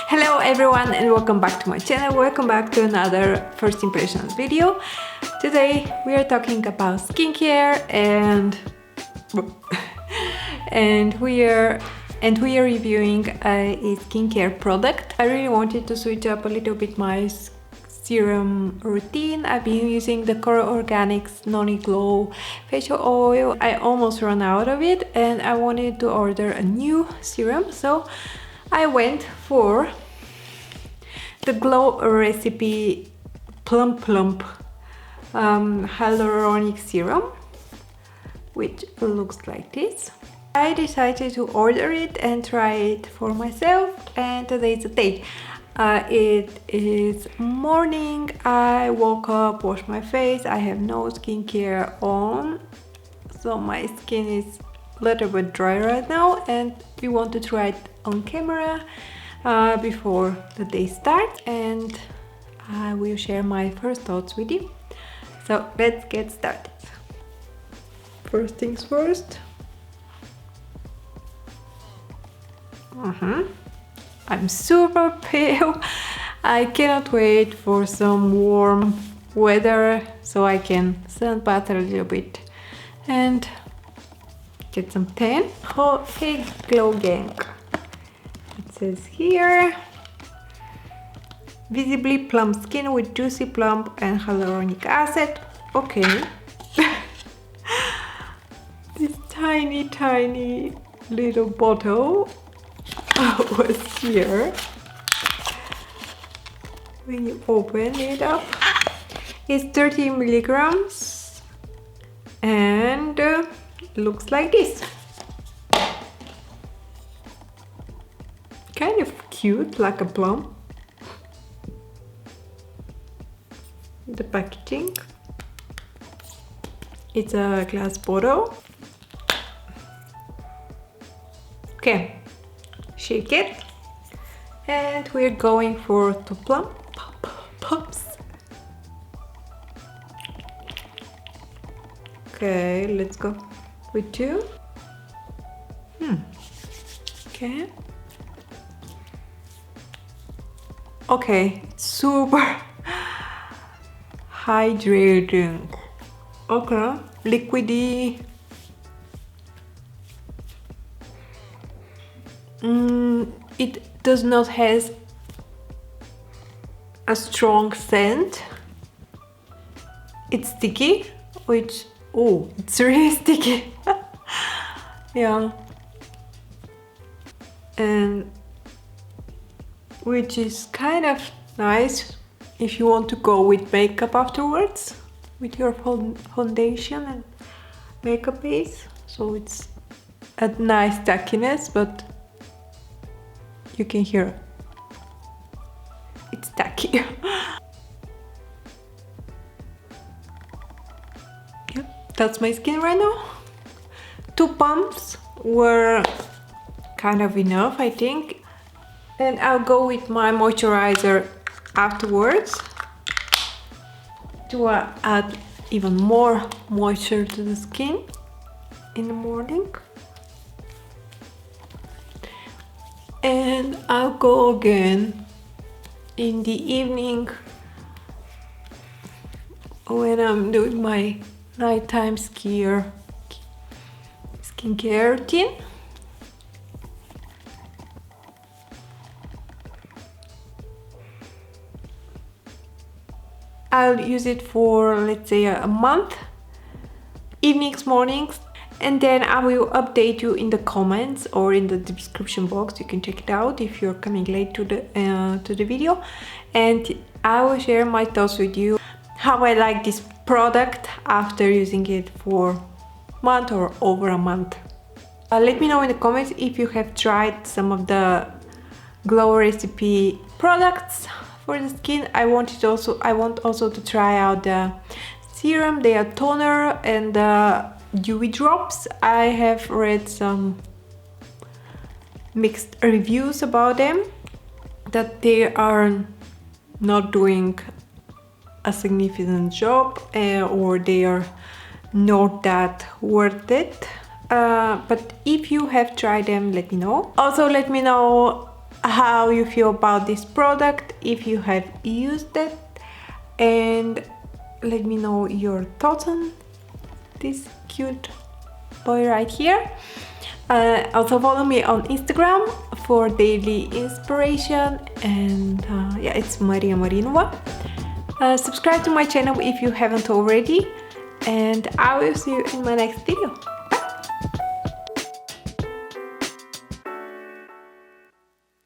Hello everyone and welcome back to my channel. Welcome back to another first impressions video. Today we are talking about skincare and we are reviewing a skincare product. I really wanted to switch up a little bit my serum routine. I've been using the Core Organics Noni Glow facial oil. I almost ran out of it and I wanted to order a new serum, so I went for the Glow Recipe Plum Hyaluronic Serum, which looks like this. I decided to order it and try it for myself, and today's the day. It is morning. I woke up, washed my face. I have no skincare on, so my skin is a little bit dry right now, and we want to try it on camera before the day starts, and I will share my first thoughts with you. So let's get started. First things first. I'm super pale. I cannot wait for some warm weather so I can sunbath a little bit and get some tan. Oh, hey Glow Gang. It says here, visibly plump skin with juicy plum and hyaluronic acid. Okay. This tiny little bottle was here. When you open it up, it's 30 milligrams and looks like this. Kind of cute, like a plum. The packaging. It's a glass bottle. Okay, shake it. And we're going for two pumps. Okay, let's go with two. Okay. Okay, super hydrating. Okay, liquidy. It does not have a strong scent. It's sticky, which, oh, it's really sticky. Yeah. And which is kind of nice if you want to go with makeup afterwards, with your foundation and makeup base. So it's a nice tackiness, but you can hear it's tacky. Yep, that's my skin right now. Two pumps were kind of enough, I think. And I'll go with my moisturizer afterwards to add even more moisture to the skin in the morning. And I'll go again in the evening when I'm doing my nighttime skincare routine. I'll use it for, let's say, a month, evenings, mornings, and then I will update you in the comments or in the description box. You can check it out if you're coming late to the video, and I will share my thoughts with you, how I like this product after using it for a month or over a month. Let me know in the comments if you have tried some of the Glow Recipe products for the skin. I want also to try out the serum, the toner, and the dewy drops. I have read some mixed reviews about them, that they are not doing a significant job, or they are not that worth it. But if you have tried them, let me know. Also, let me know how you feel about this product, if you have used it, and let me know your thoughts on this cute boy right here. Also follow me on Instagram for daily inspiration, and yeah, it's Mariya Marinova. Subscribe to my channel if you haven't already, and I will see you in my next video.